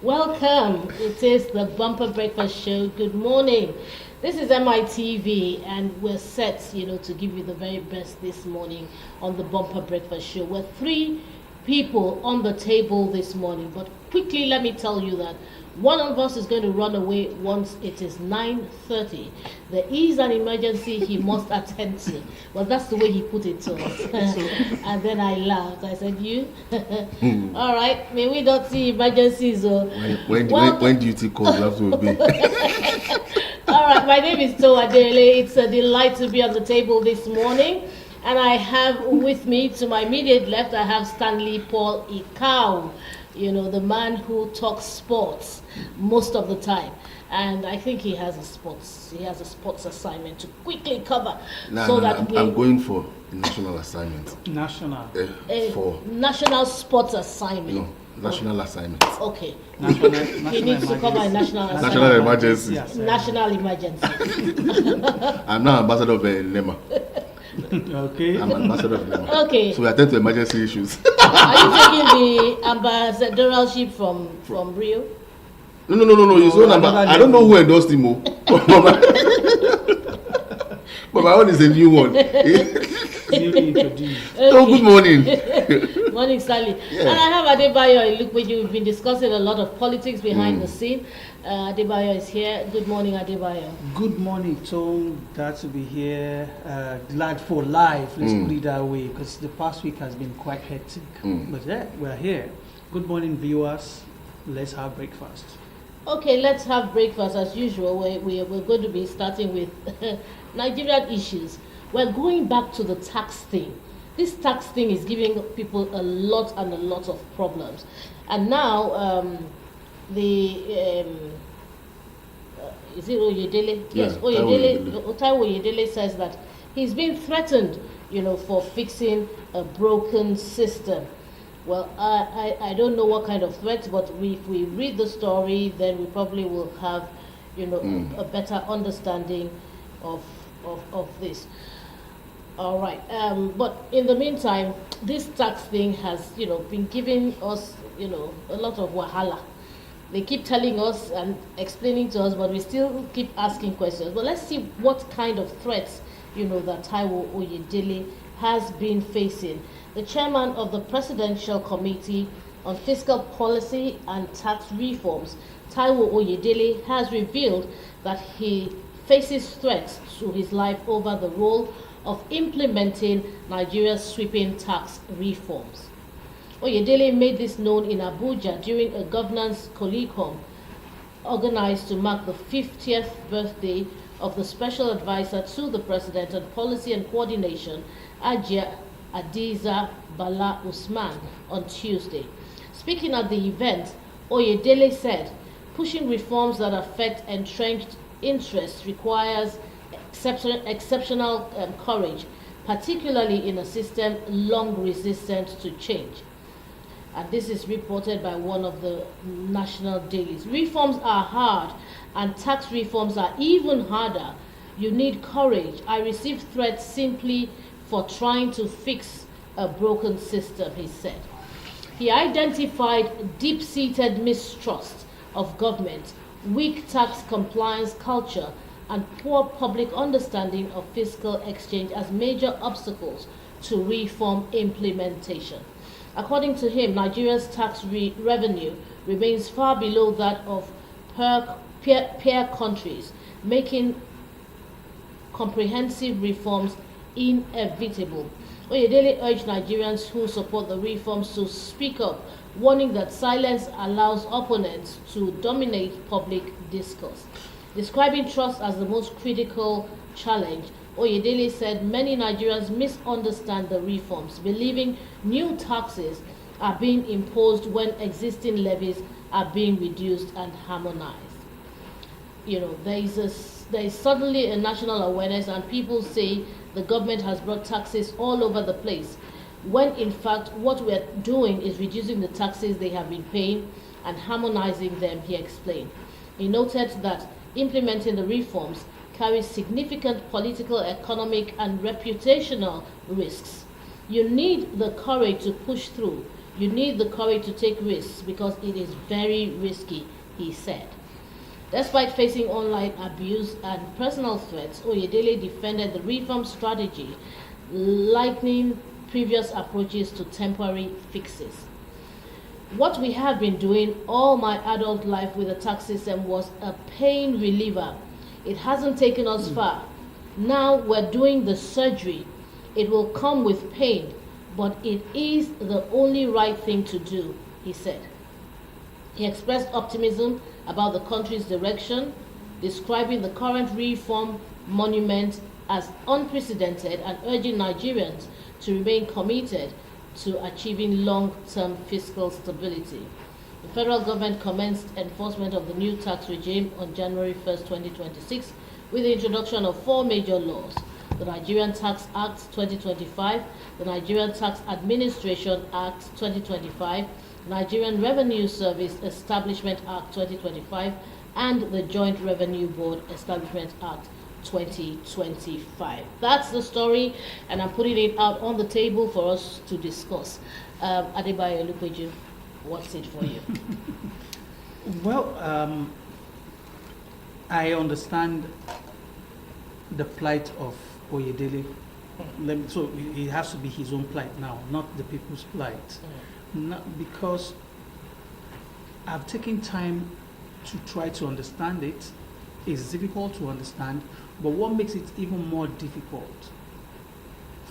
Welcome. It is the Bumper Breakfast Show. Good morning. This is Mitv, and we're set, to give you the very best this morning on the Bumper Breakfast Show. We're three people on the table this morning, but quickly let me tell you that one of us is going to run away once it is 9:30. There is an emergency he must attend to. Well, that's the way he put it to us. And then I laughed. I said, you? All right, may we not see emergencies. When duty calls, you have to obey. All right, my name is Toa Dele. It's a delight to be on the table this morning. And I have with me, to my immediate left, I have Stanley Paul Ikau, the man who talks sports most of the time. And I think he has a sports assignment to quickly cover. I'm going for a national assignment. National sports assignment. No, national assignment. Okay. He needs to cover a national assignment. National emergency. Yes. National emergency. I'm now ambassador of NEMA. Okay. I'm ambassador of NEMA. Okay. So we attend to emergency issues. Are you taking the ambassadorship from Rio? No. His own I don't know who endorsed him. But my own is a new one. Newly introduced. Okay. So good morning. Morning, Stanley. Yeah. And I have Adebayo Ilukweju. We've been discussing a lot of politics behind the scene. Adebayo is here. Good morning, Adebayo. Good morning, Tom. Glad to be here. Glad for life. Let's put it that way, because the past week has been quite hectic. But yeah, we're here. Good morning, viewers. Let's have breakfast. Okay, let's have breakfast as usual. We're going to be starting with Nigerian issues. We're going back to the tax thing. This tax thing is giving people a lot of problems. And now, is it Oyedele? Yes, Taiwo Oyedele says that he's been threatened, for fixing a broken system. Well, I don't know what kind of threat, but if we read the story, then we probably will have, a better understanding of this. All right. But in the meantime, this tax thing has, been giving us, a lot of wahala. They keep telling us and explaining to us, but we still keep asking questions. But let's see what kind of threats, that Taiwo Oyedele has been facing. The chairman of the Presidential Committee on Fiscal Policy and Tax Reforms, Taiwo Oyedele, has revealed that he faces threats to his life over the role of implementing Nigeria's sweeping tax reforms. Oyedele made this known in Abuja during a governance colloquium organized to mark the 50th birthday of the Special Advisor to the President on Policy and Coordination, Ajia Adiza Bala Usman, on Tuesday. Speaking at the event, Oyedele said, pushing reforms that affect entrenched interests requires exceptional courage, particularly in a system long resistant to change. And this is reported by one of the national dailies. Reforms are hard, and tax reforms are even harder. You need courage. I received threats simply for trying to fix a broken system, he said. He identified deep-seated mistrust of government, weak tax compliance culture, and poor public understanding of fiscal exchange as major obstacles to reform implementation. According to him, Nigeria's tax revenue remains far below that of peer countries, making comprehensive reforms inevitable. Oyedele urged Nigerians who support the reforms to speak up, warning that silence allows opponents to dominate public discourse. Describing trust as the most critical challenge, Oyedele said many Nigerians misunderstand the reforms, believing new taxes are being imposed when existing levies are being reduced and harmonized. There is suddenly a national awareness, and people say the government has brought taxes all over the place, when in fact what we're doing is reducing the taxes they have been paying and harmonizing them, he explained. He noted that implementing the reforms carries significant political, economic, and reputational risks. You need the courage to push through. You need the courage to take risks because it is very risky, he said. Despite facing online abuse and personal threats, Oyedele defended the reform strategy, likening previous approaches to temporary fixes. What we have been doing all my adult life with the tax system was a pain reliever. It hasn't taken us far. Now we're doing the surgery. It will come with pain, but it is the only right thing to do, he said. He expressed optimism about the country's direction, describing the current reform monument as unprecedented and urging Nigerians to remain committed to achieving long-term fiscal stability. The federal government commenced enforcement of the new tax regime on January 1st, 2026, with the introduction of 4 major laws: the Nigerian Tax Act 2025, the Nigerian Tax Administration Act 2025, Nigerian Revenue Service Establishment Act 2025, and the Joint Revenue Board Establishment Act 2025. That's the story, and I'm putting it out on the table for us to discuss. Adebayo Olupeju, what's it for you? Well, I understand the plight of Oyedele. So it has to be his own plight now, not the people's plight. Not because I've taken time to try to understand it. It's difficult to understand, but what makes it even more difficult,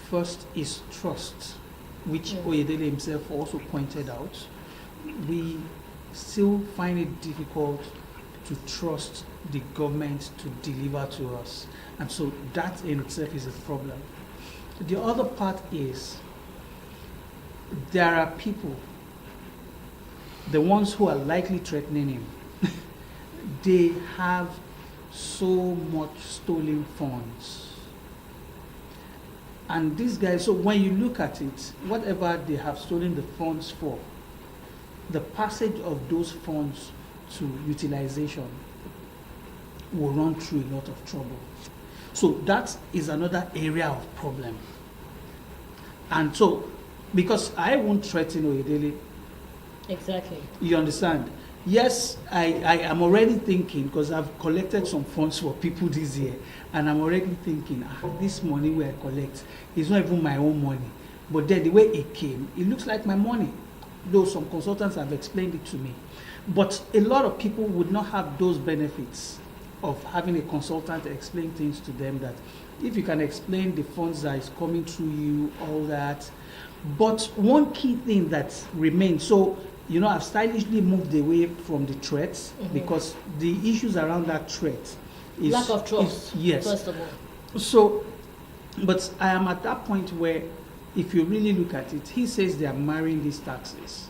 first, is trust, which Oyedele himself also pointed out. We still find it difficult to trust the government to deliver to us, and so that in itself is a problem. The other part is there are people, the ones who are likely threatening him, they have so much stolen funds. And these guys, so when you look at it, whatever they have stolen the funds for, the passage of those funds to utilization will run through a lot of trouble. So that is another area of problem. And so, because I won't threaten Oyedele. Exactly. You understand? Yes, I am already thinking, because I've collected some funds for people this year, and I'm already thinking, this money where I collect is not even my own money. But then the way it came, it looks like my money, though some consultants have explained it to me. But a lot of people would not have those benefits of having a consultant explain things to them, that if you can explain the funds that is coming through you, all that. But one key thing that remains, so I've stylishly moved away from the threats, because the issues around that threat is lack of trust. Yes. First of all. So, but I am at that point where, if you really look at it, he says they are marrying these taxes.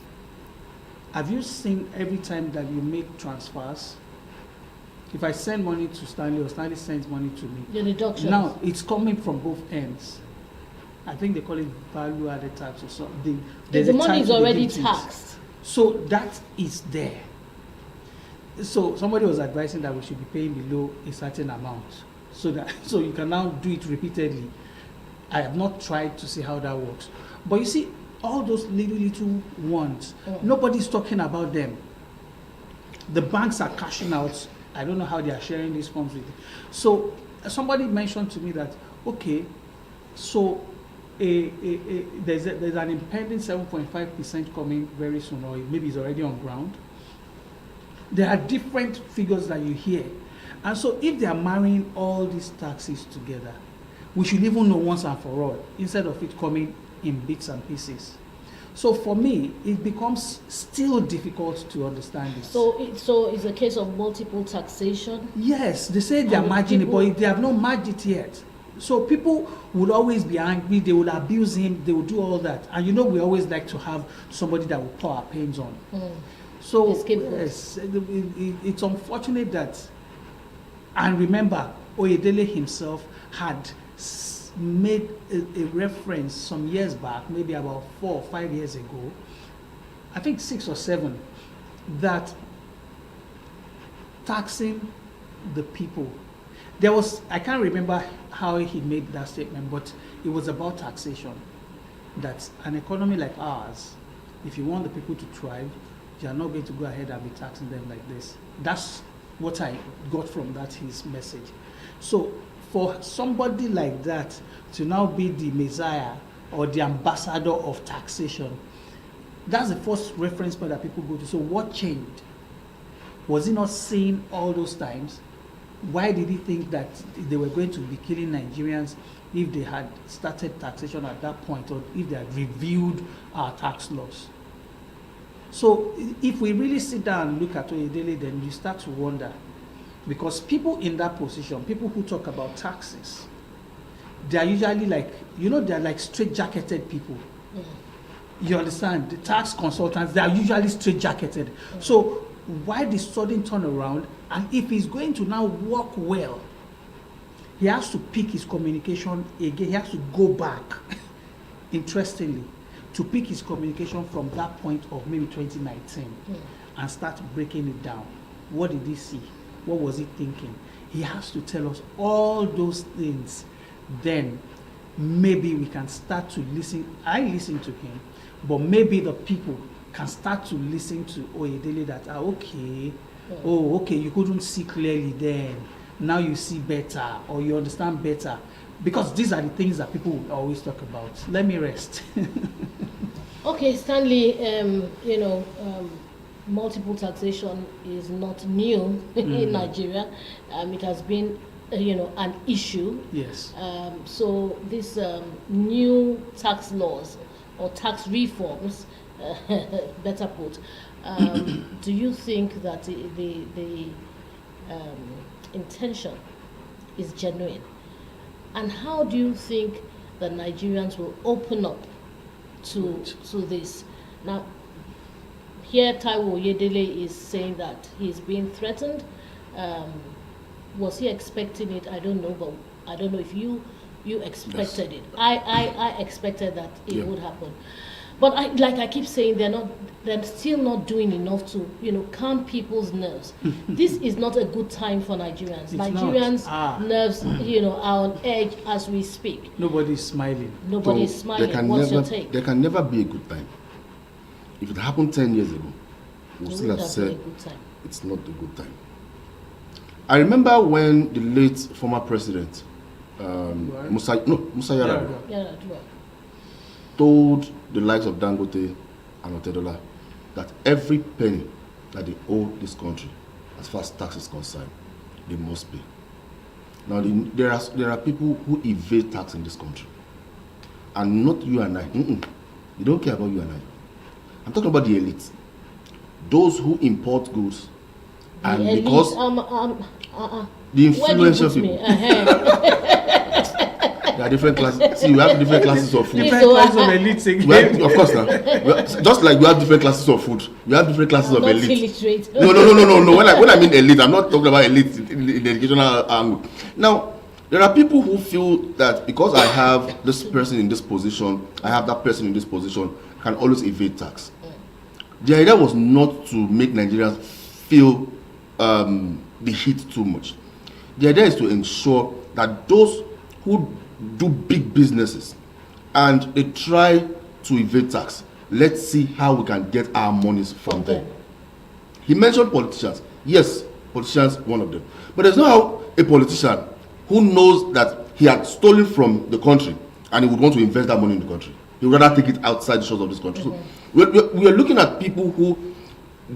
Have you seen every time that you make transfers? If I send money to Stanley or Stanley sends money to me, the deductions. Now it's coming from both ends. I think they call it value-added tax or something. The money is already taxed. So that is there. So somebody was advising that we should be paying below a certain amount, so you can now do it repeatedly. I have not tried to see how that works, but you see, all those little ones, nobody's talking about them. The banks are cashing out. I don't know how they are sharing these funds with you. So somebody mentioned to me that, okay, so there's an impending 7.5% coming very soon, or maybe it's already on ground. There are different figures that you hear. And so if they are marrying all these taxes together, we should even know once and for all, instead of it coming in bits and pieces. So for me, it becomes still difficult to understand this. So it's a case of multiple taxation? Yes, they say they are merging it, but they have not merged it yet. So people would always be angry, they will abuse him, they will do all that. And we always like to have somebody that will pour our pains on. So yes, it's unfortunate that, and remember, Oyedele himself had made a reference some years back, maybe about 4 or 5 years ago, I think 6 or 7, that taxing the people, there was, I can't remember how he made that statement, but it was about taxation, that an economy like ours if you want the people to thrive, you are not going to go ahead and be taxing them like this. That's what I got from that his message. So for somebody like that to now be the messiah or the ambassador of taxation, that's the first reference point that people go to. So what changed? Was he not saying all those times? Why did he think that they were going to be killing Nigerians if they had started taxation at that point, or if they had reviewed our tax laws? So if we really sit down and look at Oyedele, then you start to wonder, because people in that position, people who talk about taxes, they are usually like, they're like straight-jacketed people. You understand? The tax consultants, they are usually straight-jacketed. So why the sudden turnaround? And if he's going to now work well, he has to pick his communication again. He has to go back, interestingly, to pick his communication from that point of maybe 2019 and start breaking it down. What did he see? What was he thinking? He has to tell us all those things. Then maybe we can start to listen. I listen to him, but maybe the people can start to listen to Oyedele that are okay. Oh, okay, you couldn't see clearly then. Now you see better, or you understand better. Because these are the things that people will always talk about. Let me rest. Okay, Stanley, multiple taxation is not new in Nigeria. It has been, an issue. Yes. So these new tax laws or tax reforms, better put, do you think that the intention is genuine? And how do you think that Nigerians will open up to this? Now, here Taiwo Oyedele is saying that he's being threatened. Was he expecting it? I don't know, but I don't know if you expected it. I expected that it would happen. But I keep saying, they're still not doing enough to, calm people's nerves. This is not a good time for Nigerians. Nigerians' nerves, are on edge as we speak. Nobody's smiling. Nobody's smiling. What's your take? There can never be a good time. If it happened 10 years ago, we'll still have said it's not a good time. I remember when the late former president, Musa Yar'Adua, told the likes of Dangote and Otedola that every penny that they owe this country, as far as tax is concerned, they must pay. Now, there are people who evade tax in this country, and not you and I. They don't care about you and I. I'm talking about the elite, those who import goods, and elite, because the influential people. There are different classes. See, we have different classes of food. Different classes of elites again. Of course, now. Just like we have different classes of food, we have different classes of elite. No. When I mean elite, I'm not talking about elite in the educational angle. Now, there are people who feel that because I have this person in this position, I have that person in this position, can always evade tax. The idea was not to make Nigerians feel the heat too much. The idea is to ensure that those who do big businesses and they try to evade tax, let's see how we can get our monies from them. He mentioned politicians. Yes, politicians, one of them. But there's not how a politician who knows that he had stolen from the country and he would want to invest that money in the country. He would rather take it outside the shores of this country. So we are looking at people who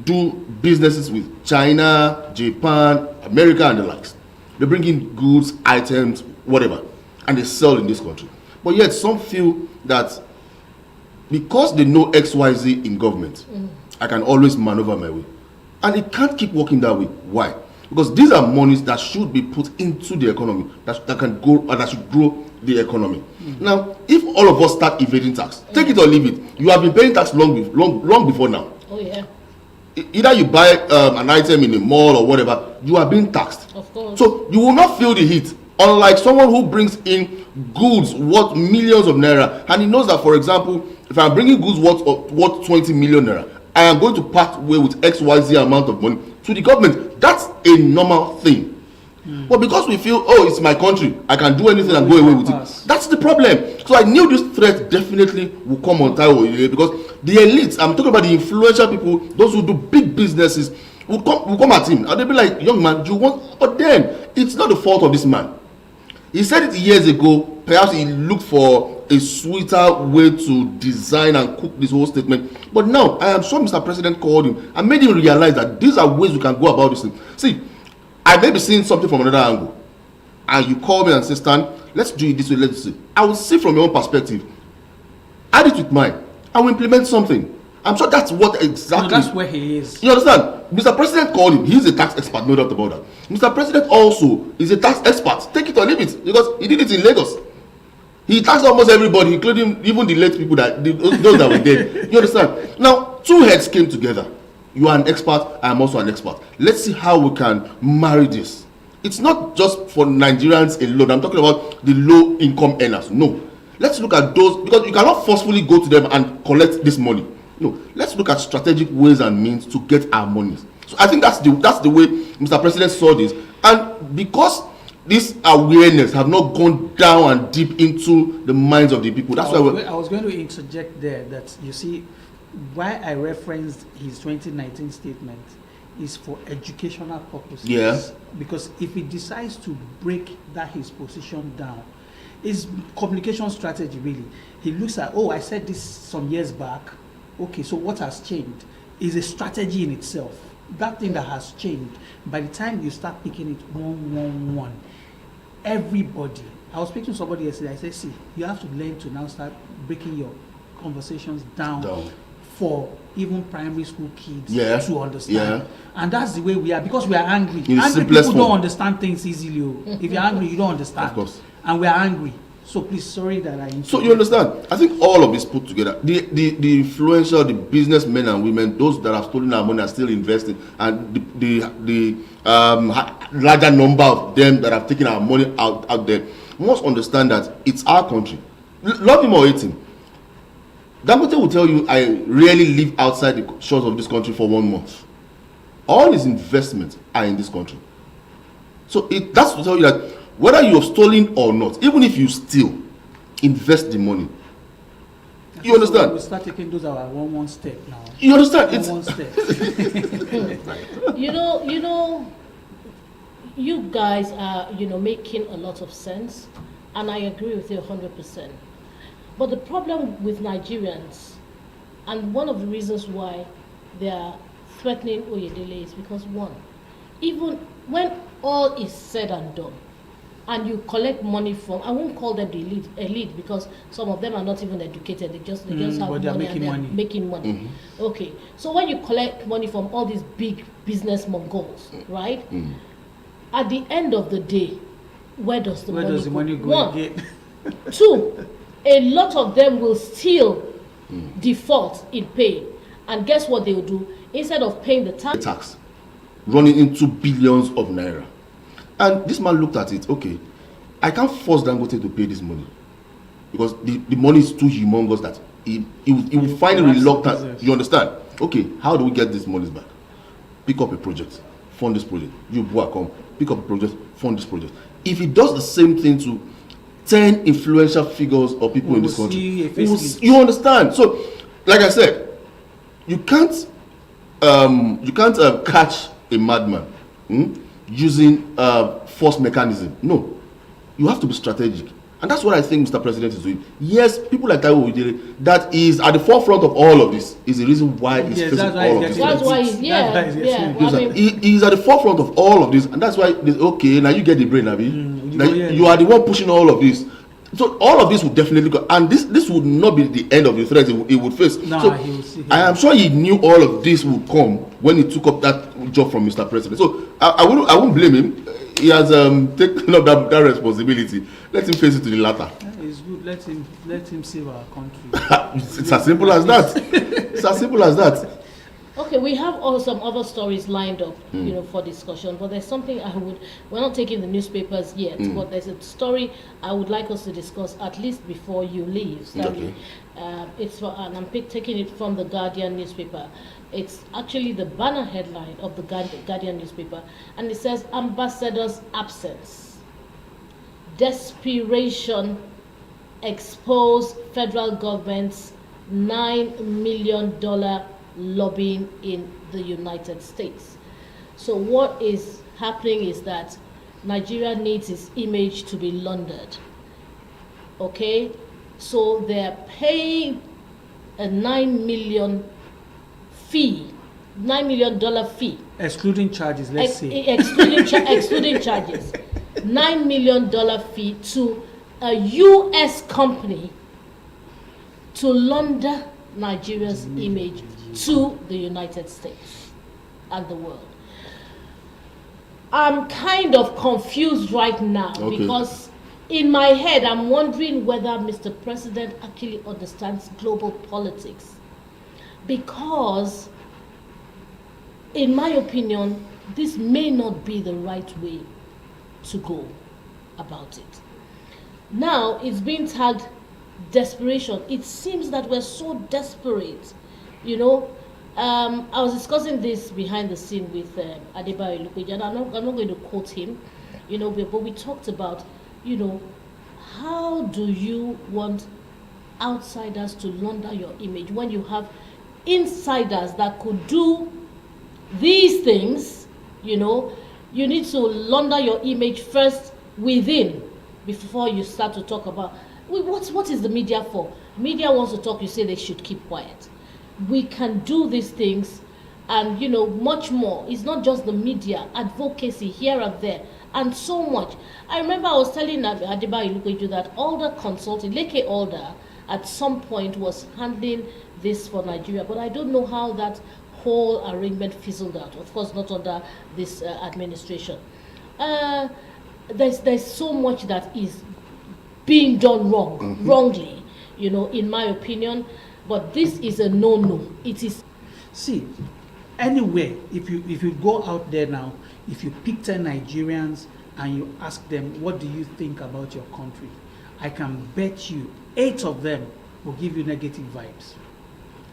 do businesses with China, Japan, America, and the likes. They bring in goods, items, whatever, and they sell in this country. But yet some feel that because they know XYZ in government, I can always maneuver my way. And it can't keep working that way. Why? Because these are monies that should be put into the economy, that can go and that should grow the economy. Now, if all of us start evading tax, take it or leave it. You have been paying tax long before now. Oh yeah. Either you buy an item in a mall or whatever, you are being taxed. Of course. So you will not feel the heat. Unlike someone who brings in goods worth millions of naira, and he knows that, for example, if I'm bringing goods worth 20 million naira, I am going to part way with XYZ amount of money to the government. That's a normal thing. But because we feel, oh, it's my country, I can do anything and go away with it. That's the problem. So I knew this threat definitely will come on Taiwo because the elites, I'm talking about the influential people, those who do big businesses, will come at him and they'll be like, young man, you want, but then it's not the fault of this man. He said it years ago. Perhaps he looked for a sweeter way to design and cook this whole statement. But now, I am sure Mr. President called him and made him realize that these are ways we can go about this thing. See, I may be seeing something from another angle. And you call me and say, Stan, let's do it this way, let's see. I will see from your own perspective. Add it with mine. I will implement something. I'm sure that's what exactly. No, that's where he is. You understand? Mr. President called him. He's a tax expert, no doubt about that. Mr. President also is a tax expert. Take it or leave it, because he did it in Lagos. He taxed almost everybody, including even the late people those that were dead. You understand? Now, two heads came together. You are an expert. I am also an expert. Let's see how we can marry this. It's not just for Nigerians alone. I'm talking about the low-income earners. No. Let's look at those, because you cannot forcefully go to them and collect this money. No, let's look at strategic ways and means to get our money. So I think that's the way Mr. President saw this, and because this awareness have not gone down and deep into the minds of the people. That's why I was going to interject there that you see why I referenced his 2019 statement is for educational purposes. Yeah. Because if he decides to break his position down, his communication strategy really, he looks at, oh, I said this some years back. Okay, so what has changed is a strategy in itself. That thing that has changed, by the time you start picking it one, everybody. I was speaking to somebody yesterday. I said, see, you have to learn to now start breaking your conversations down. For even primary school kids to understand. Yeah. And that's the way we are, because we are angry. Angry people don't understand things easily. If you're angry, you don't understand. Of course. And we are angry. So please, sorry that I... So you understand? I think all of this put together, the influential, the businessmen and women, those that have stolen our money are still investing, and the larger number of them that have taken our money out there must understand that it's our country. Love him or hate him. Dangote will tell you, I rarely live outside the shores of this country for 1 month. All his investments are in this country. So that's to tell you that whether you have stolen or not, even if you steal, invest the money. You understand? We'll start taking those our one step now. You understand? It's one step. You know, you guys are, making a lot of sense, and I agree with you 100%. But the problem with Nigerians, and one of the reasons why they are threatening Oyedele, is because, one, even when all is said and done, and you collect money from, I won't call them the elite because some of them are not even educated, they just have money and they're making money. Mm-hmm. Okay, so when you collect money from all these big business Mongols, right? Mm. At the end of the day, where does the money go? One. Two, a lot of them will still default in paying. And guess what they will do? Instead of paying the tax, running into billions of naira. And this man looked at it, okay, I can't force Dangote to pay this money because the money is too humongous that he will find it reluctant. You understand? Okay, how do we get these monies back? Pick up a project, fund this project. You come, pick up a project, fund this project. If he does the same thing to 10 influential figures or people in this country, you understand? So, like I said, you can't catch a madman using force mechanism. No, you have to be strategic, and that's what I think Mr. President is doing. Yes, people like Taiwo Oyedele, that is at the forefront of all of this, is the reason why he's facing all of this. That's why he's at the forefront of all of this, and that's why okay, now you get the brain, Abi. You are the one pushing all of this. So all of this would definitely go, and this would not be the end of the threat he would face. So I am sure he knew all of this would come when he took up that job from Mr. President. So I won't blame him. He has taken up that responsibility. Let him face it to the latter. It's good. Let him save our country. It's as simple as that. It's as simple as that. Okay, we have some other stories lined up, for discussion. But there's something we're not taking the newspapers yet, but there's a story I would like us to discuss at least before you leave, Stanley. Okay. And I'm taking it from the Guardian newspaper. It's actually the banner headline of the Guardian newspaper, and it says, "Ambassador's absence. Desperation expose federal government's $9 million lobbying in the United States." So what is happening is that Nigeria needs its image to be laundered. Okay? So they're paying a $9 million fee. $9 million fee. Excluding charges, let's say. Excluding charges. $9 million fee to a U.S. company to launder Nigeria's image to the United States and the world. I'm kind of confused right now because in my head I'm wondering whether Mr. President actually understands global politics. Because, in my opinion, this may not be the right way to go about it. Now, it's being tagged desperation. It seems that we're so desperate, I was discussing this behind the scene with Adebayo Olukoya, and I'm not going to quote him, but we talked about, how do you want outsiders to launder your image when you have insiders that could do these things? You need to launder your image first within before you start to talk about what is the media for? Media wants to talk, you say they should keep quiet. We can do these things and much more. It's not just the media, advocacy here and there, and so much. I remember I was telling Adebayo Olukoya that Alder Consulting, Leke Alder, at some point was handling this for Nigeria, but I don't know how that whole arrangement fizzled out. Of course, not under this administration. There's so much that is being done wrongly, in my opinion. But this is a no-no. It is. See, anyway, if you go out there now, if you pick 10 Nigerians and you ask them, what do you think about your country? I can bet you 8 of them will give you negative vibes.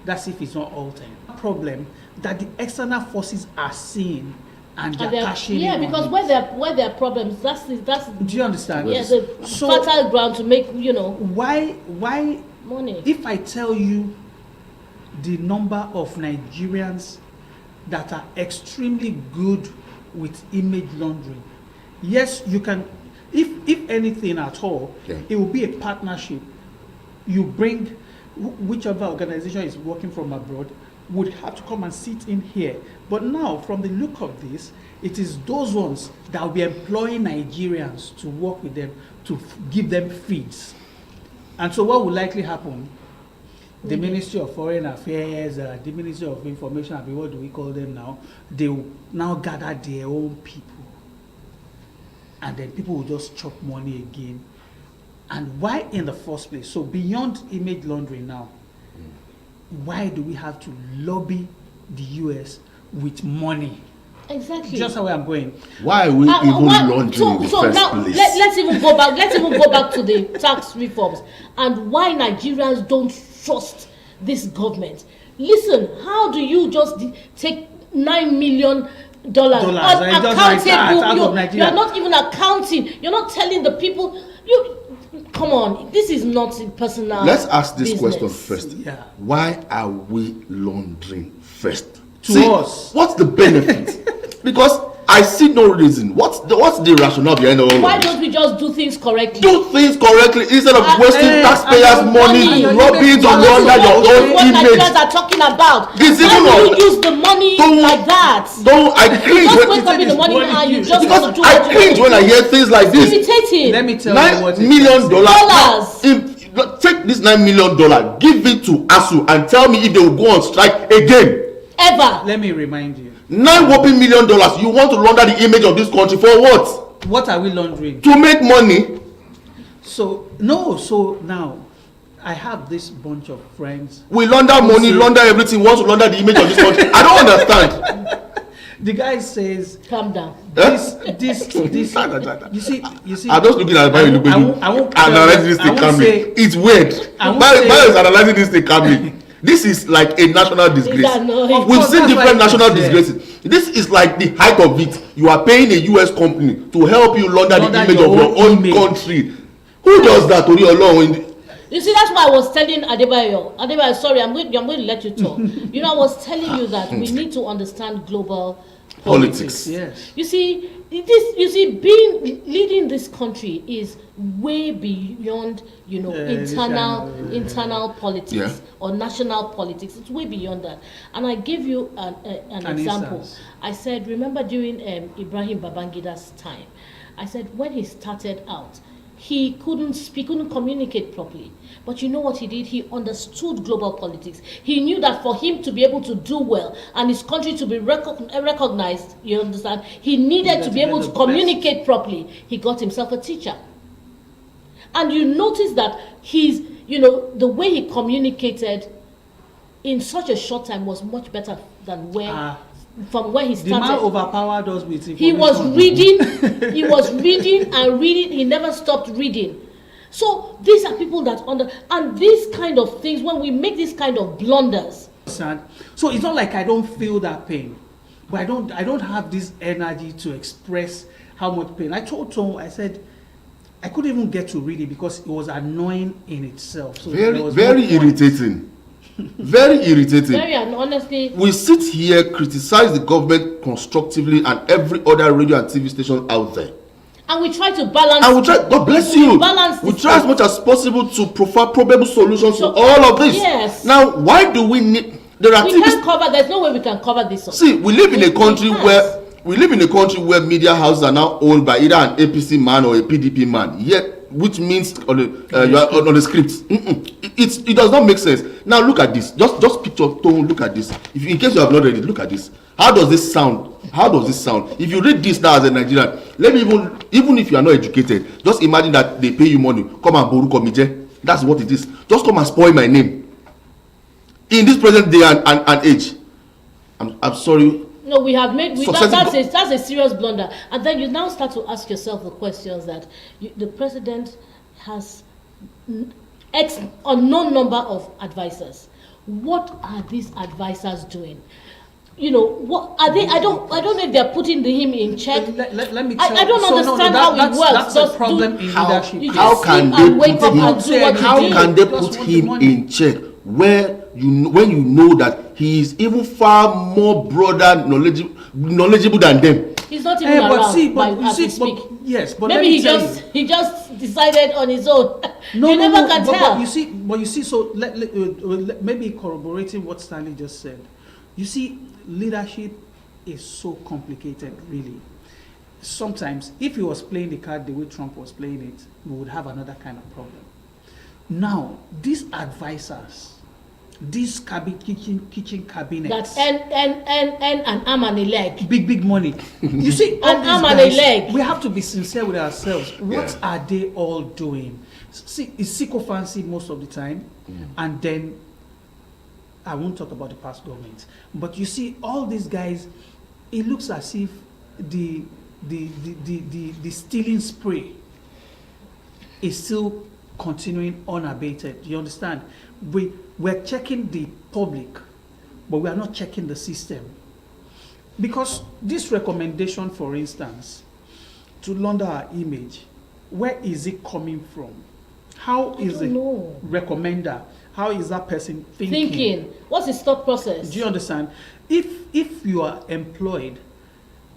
That's if it's not all 10. Problem that the external forces are seeing and they're cashing in. Yeah, because where there are problems, that's. Do you understand? Yeah, the fertile ground to make Why money. If I tell you the number of Nigerians that are extremely good with image laundering, yes, you can. If anything at all, it will be a partnership. You bring whichever organization is working from abroad would have to come and sit in here. But now, from the look of this, it is those ones that will be employing Nigerians to work with them to give them feeds. And so what will likely happen? The Ministry of Foreign Affairs, the Ministry of Information, what do we call them now? They will now gather their own people. And then people will just chop money again. And why in the first place? So beyond image laundering now, why do we have to lobby the US with money? Exactly. Just how I'm going. Why are we even laundering in the first place? Let's even go back. Let's even go back to the tax reforms and why Nigerians don't trust this government. Listen, how do you just take $9 million unaccountable? You're not even accounting. You're not telling the people. Come on, this is not personal. Let's ask this business. question first. Yeah. Why are we laundering first? To us. What's the benefit? Because I see no reason. What's the rationale behind all of this? Why don't we just do things correctly? Do things correctly instead of wasting taxpayers' money lobbying to launder your own image. What Nigerians are talking about. Why do you use the money like that? I cringe just wake up in the morning and you just because I cringe when I hear things like this. Irritating. Let me tell you what $9 million. Take this $9 million, give it to ASU, and tell me if they will go on strike again. Ever. Let me remind you. $9 million. You want to launder the image of this country for what? What are we laundering? To make money. So now, I have this bunch of friends. We launder money, launder everything, want to launder the image of this country. I don't understand. The guy says, calm down. This. You see. I'm just looking at Bayo analyzing this thing calmly. It's weird. Bayo is analyzing this thing calmly. This is like a national disgrace. We've seen different national disgraces. This is like the height of it. You are paying a US company to help you launder the image of your own country. Who does that? You see, that's why I was telling Adebayo, sorry, I'm going to let you talk. I was telling you that we need to understand global politics. Yes. You see, leading this country is way beyond, internal politics or national politics. It's way beyond that. And I gave you an example. Instance. I said, remember during Ibrahim Babangida's time, I said when he started out, he couldn't speak, couldn't communicate properly. But you know what he did? He understood global politics. He knew that for him to be able to do well and his country to be recognized, you understand, he needed to be able to communicate properly. He got himself a teacher. And you notice that the way he communicated in such a short time was much better than from where he started. The man overpowered us with information. He was reading and reading. He never stopped reading. So these are people that and these kind of things, when we make these kind of blunders. So it's not like I don't feel that pain, but I don't have this energy to express how much pain. I told Tom, I said, I couldn't even get to read it because it was annoying in itself. So very irritating. Very irritating. Very, and honestly, we sit here, criticize the government constructively and every other radio and TV station out there. And we try to balance. And we try, God bless you. We try as much as possible to provide probable solutions to all of this. Yes. Now, why do we need? Can't cover. There's no way we can cover this. See, we live in a country where media houses are now owned by either an APC man or a PDP man. Yet, which means you are on the script. It does not make sense. Now look at this. Just picture tone. Look at this. In case you have not read it, look at this. How does this sound? If you read this now as a Nigerian, let me even if you are not educated, just imagine that they pay you money. Come and boru komije. That's what it is. Just come and spoil my name. In this present day and age, I'm sorry. No, we have made that's a serious blunder, and then you now start to ask yourself the questions that the president has X unknown number of advisors. What are these advisors doing? What are they? I don't know if they're putting him in check. Let me tell you. I don't understand how it works. That's the problem in leadership. How can they put him in check when you know that he is even far more broader knowledgeable than them? He's not even around. But maybe he just decided on his own. You never can tell. But you see. So maybe corroborating what Stanley just said. You see, leadership is so complicated, really. Sometimes, if he was playing the card the way Trump was playing it, we would have another kind of problem. Now, these advisors, these kitchen cabinets, that and an arm and a leg, big money. You see, an arm and a leg. We have to be sincere with ourselves. What are they all doing? See, it's sycophancy most of the time, and then I won't talk about the past government, but you see, all these guys, it looks as if the stealing spree is still continuing unabated. You understand? We're checking the public, but we are not checking the system. Because this recommendation, for instance, to launder our image, where is it coming from? How is the recommender? How is that person thinking? What's his thought process? Do you understand? If you are employed,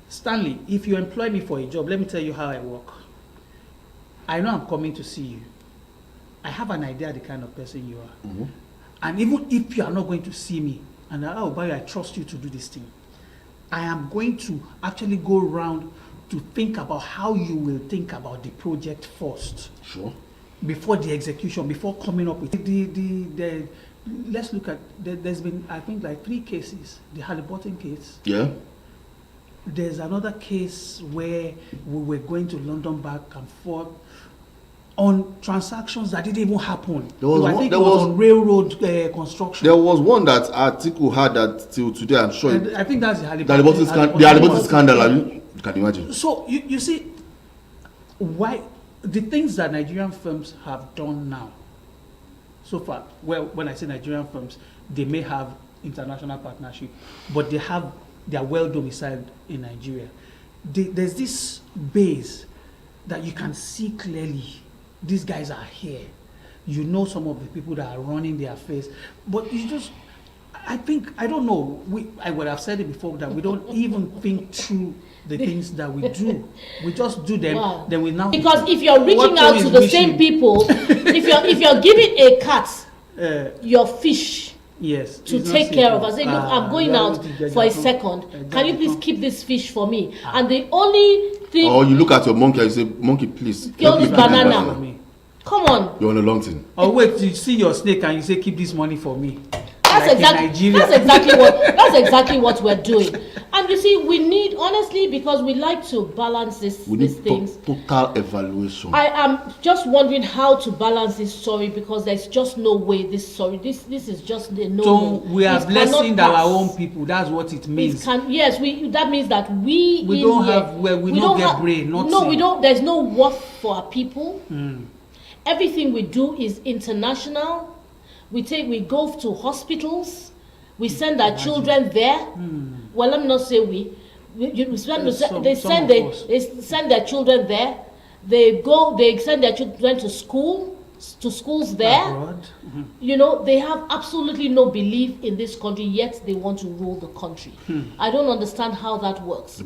Stanley, if you employ me for a job, let me tell you how I work. I know I'm coming to see you. I have an idea of the kind of person you are. Mm-hmm. And even if you are not going to see me, and I trust you to do this thing, I am going to actually go around to think about how you will think about the project first. Sure. Before the execution, before coming up with the let's look at, there's been, I think, like 3 cases. The Halliburton case. Yeah. There's another case where we were going to London back and forth. on transactions that didn't even happen. I think it was on railroad construction. There was one that Atiku had that till today, I'm sure. I think that's the Halibut scandal. You can imagine. So you see, why the things that Nigerian firms have done now, so far, well, when I say Nigerian firms, they may have international partnership, but they are well domiciled in Nigeria. There's this base that you can see clearly. These guys are here. You know some of the people that are running their affairs, but you just, I don't know. I would have said it before that we don't even think through the things that we do. We just do them. Wow. Then we now, because if you're reaching out to the same people, if you're giving a cat your fish. Yes, to take care of us. Say, look, I'm going out for a second. Can you please keep this fish for me? And the only thing. Or you look at your monkey and you say, monkey, please. Kill this banana. Come on. You're on a long thing. Or wait, you see your snake and you say, keep this money for me. That's exactly what we're doing. And you see, we need, honestly, because we like to balance these things. Total evaluation. I am just wondering how to balance this story, because there's just no way this is just a no. So we are blessing our own people. That's what it means. That means that we don't get brain. No, we don't. There's no worth for our people. Everything we do is international. We go to hospitals. We send our children there. Well, let me not say they send their children there. They send their children to schools there. You know, they have absolutely no belief in this country, yet they want to rule the country. I don't understand how that works.